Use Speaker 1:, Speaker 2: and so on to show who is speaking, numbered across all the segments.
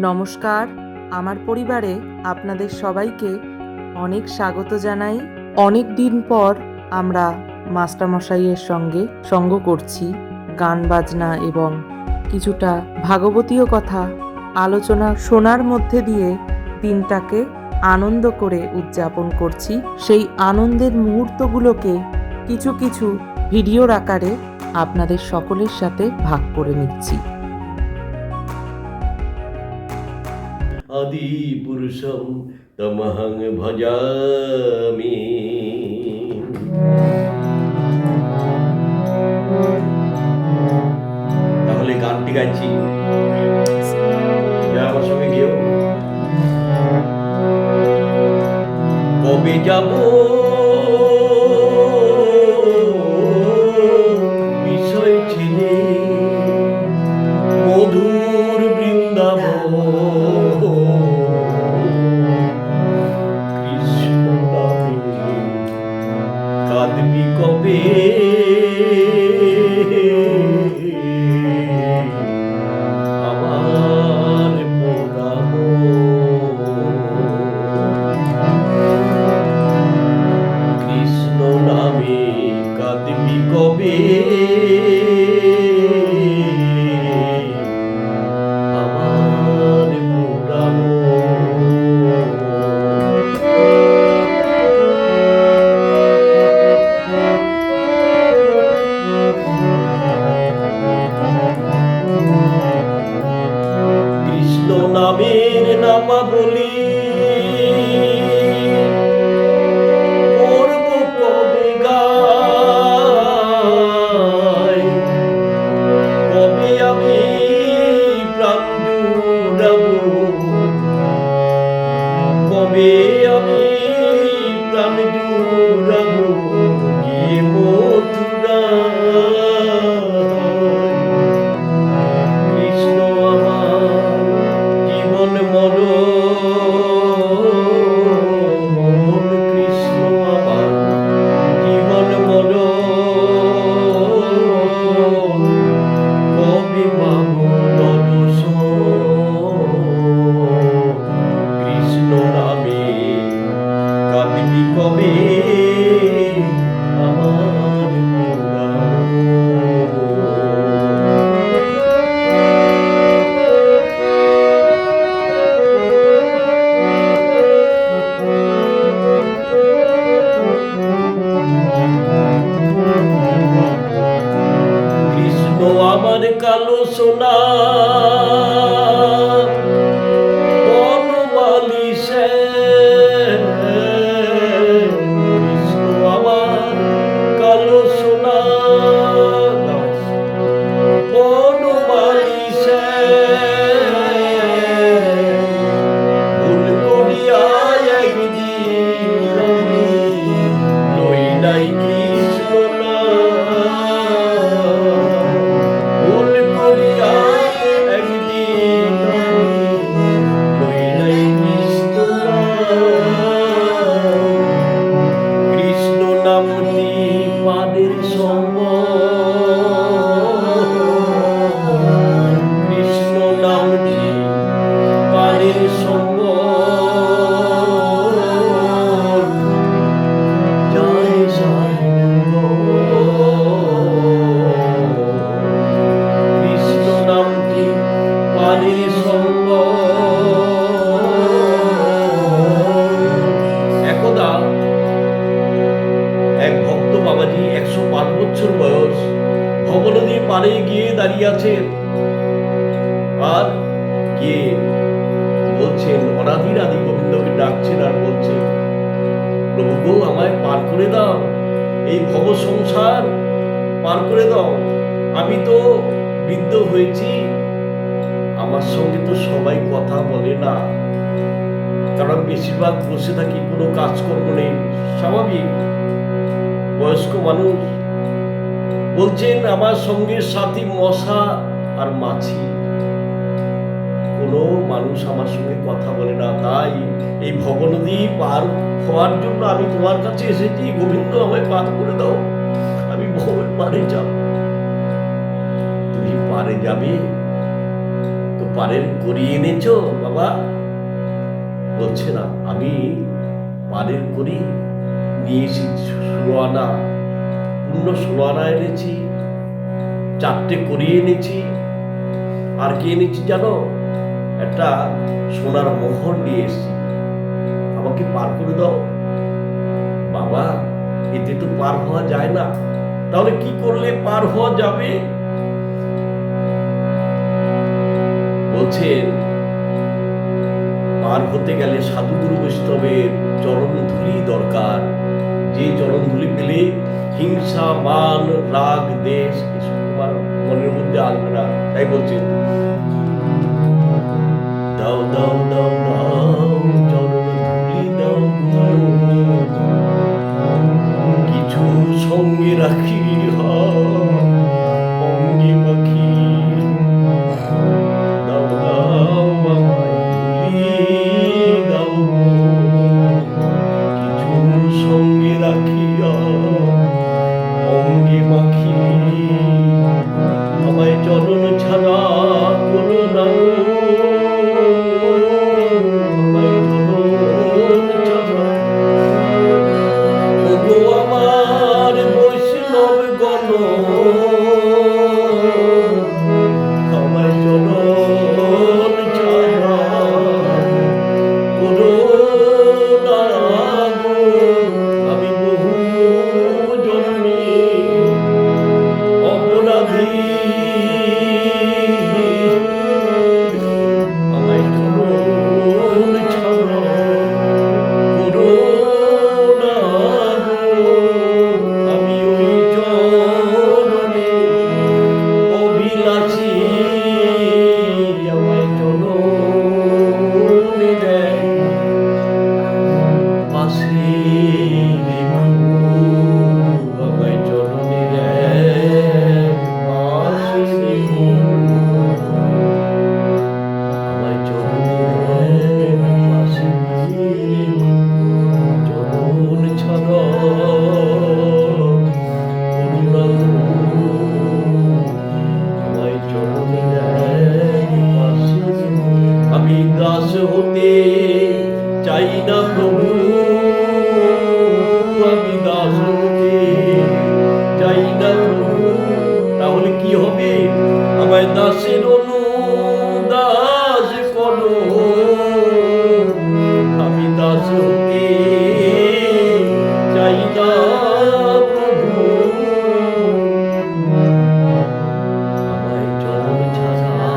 Speaker 1: নমস্কার, আমার পরিবারে আপনাদের সবাইকে অনেক স্বাগত জানাই। অনেক দিন পর আমরা মাস্টারমশাইয়ের সঙ্গে সঙ্গ করছি, গান বাজনা এবং কিছুটা ভাগবতীয় কথা আলোচনা শোনার মধ্যে দিয়ে দিনটাকে আনন্দ করে উদযাপন করছি। সেই আনন্দের মুহূর্তগুলোকে কিছু কিছু ভিডিওর আকারে আপনাদের সকলের সাথে ভাগ করে নিচ্ছি।
Speaker 2: আদি পুরুষম তমহং ভজামি। তাহলে গানটি গাইছি, আমার সঙ্গে গিয়েও। কবে যাব বিষয় ছেড়ে মধুর বৃন্দাবন, কৃষ্ণ নামে কাঁদবি কবে, আমার পোড়াম। কৃষ্ণ নামে কাঁদবি কবে, আমার পোড়াম। কৃষ্ণ নামের নামা বলি করব কবে গায়, কবে আমি প্রাণ জুড়াবো, কবে আমি প্রাণ জুড়াবো গিয়ে মথুরায়। কৃষ্ণ আমার জীবন মরণ, কৃষ্ণ আমার জীবন মরণ, কবে পাবো দর্শন। কৃষ্ণ নামে কাঁদবি কবে, আমার পোড়াম। কৃষ্ণ আমার কালো সোনা বনমালী শ্যাম, কৃষ্ণ আমার কালো সোনা বনমালী শ্যাম, ভুল করিয়া একদিন আমি লই নাই কৃষ্ণ নাম। ভুল করিয়া একদিন আমি লই নাই কৃষ্ণ নাম। কৃষ্ণ নামটি পাদের সম্বল, কৃষ্ণ নামটি পাদের সম্বল, জয় জয় কৃষ্ণ নামটি পাদের সম্বল। একদা এক ভক্ত বাবাজি 105 বছর বয়স ভবনদীর পাড়ে গিয়ে দাঁড়িয়ে আছেন, আর গিয়ে বলছেন, অনাদির আদি গোবিন্দকে ডাকছেন আর বলছেন, প্রভু গো আমায় পার করে দাও, এই ভব সংসার পার করে দাও। আমি তো বৃদ্ধ হয়েছি, আমার সঙ্গে তো সবাই কথা বলে না, কারণ বেশিরভাগ বসে থাকি, কোনো কাজকর্ম নেই, স্বাভাবিক বয়স্ক মানুষ। বলছেন আমার সঙ্গে সাথী মশা আর মাছি, কোনো মানুষ আমার সঙ্গে কথা বলে না, তাই এই ভবনদী পার হওয়ার জন্য আমি তোমার কাছে এসেছি, গোবিন্দ আমায় পার করে দাও, আমি ভবের পারে যাব। তুমি পারে যাবে তো পারের করি এনেছো বাবা? বলছে না, আমি পারের করি নিয়ে এসেছি 16 আনা, পূর্ণ 16 আনা এনেছি, 4টে করি এনেছি, আর কি এনেছি জানো? একটা সোনার মোহর নিয়ে এসেছি, আমাকে পার করে দাও। বাবা, এতে তো পার হওয়া যায় না। তাহলে কি করলে পার হওয়া যাবে? বলছেন, পার হতে গেলে সাধুগুরু বৈষ্ণবের চরণ ধুলি দরকার, যে চরণ ধুলি পেলে হিংসা, মান, রাগ, দেশ এসব তোমার মনের মধ্যে আসবে না। তাই বলছেন, দাও দাও দাও দাও চরণ ধুলি দাও গো, কিছু সঙ্গে রাখি অঙ্গে মাখি, দাও দাও আমায় ধুলি দাও গো, কিছু সঙ্গে রাখি অঙ্গে মাখি, আমায় চরণ ছাড়া কোনো না চাই না প্রভু, আমি দাস হতে চাই না প্রভু। তাহলে কি হবে? আমায় দাসের অনুদাস করো, আমি দাস হতে চাই না প্রভু, আমায় চরণ ছাড়া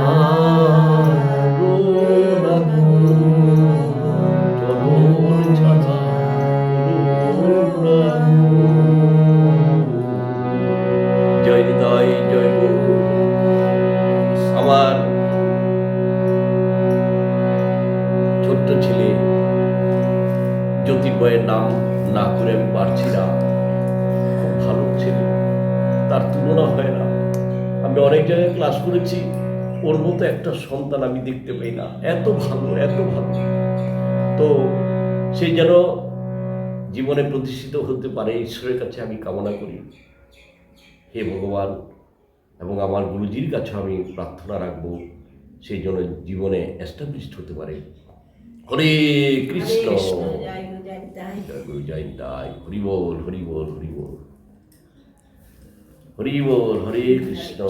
Speaker 2: জয় হৃদয় জয় গুরু। আমার ছোট্ট ছেলে জ্যোতির্ময়ের নাম না করে আমি পারছি না, খুব ভালো ছেলে, তার তুলনা হয় না। আমি অনেক জায়গায় ক্লাস করেছি, ওর মতো একটা সন্তান আমি দেখতে পাই না, এত ভালো এত ভালো। তো সে যেন জীবনে প্রতিষ্ঠিত হতে পারে, ঈশ্বরের কাছে আমি কামনা করি। হে ভগবান, এবং আমার গুরুজির কাছে আমি প্রার্থনা রাখবো সেই জন্য জীবনে এস্টাবলিশড হতে পারে। হরে কৃষ্ণ, জয় গুরু জয় নিতাই, হরি বল হরি বল হরি বল হরি বল, হরে কৃষ্ণ।